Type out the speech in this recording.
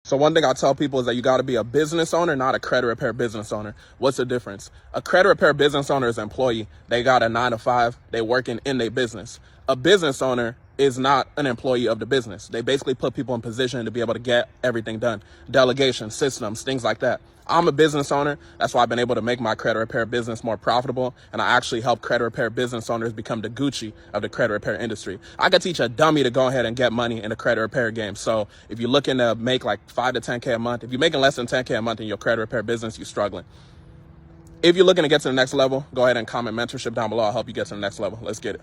So one thing I tell people is that you got to be a business owner, not a credit repair business owner. What's the difference? A credit repair business owner is an employee. They got a 9 to 5. They working in their business. A business owner is not an employee of the business. They basically put people in position to be able to get everything done. Delegation, systems, things like that. I'm a business owner. That's why I've been able to make my credit repair business more profitable. And I actually help credit repair business owners become the Gucci of the credit repair industry. I could teach a dummy to go ahead and get money in the credit repair game. So if you're looking to make like 5 to 10K a month, if you're making less than 10K a month in your credit repair business, you're struggling. If you're looking to get to the next level, go ahead and comment mentorship down below. I'll help you get to the next level. Let's get it.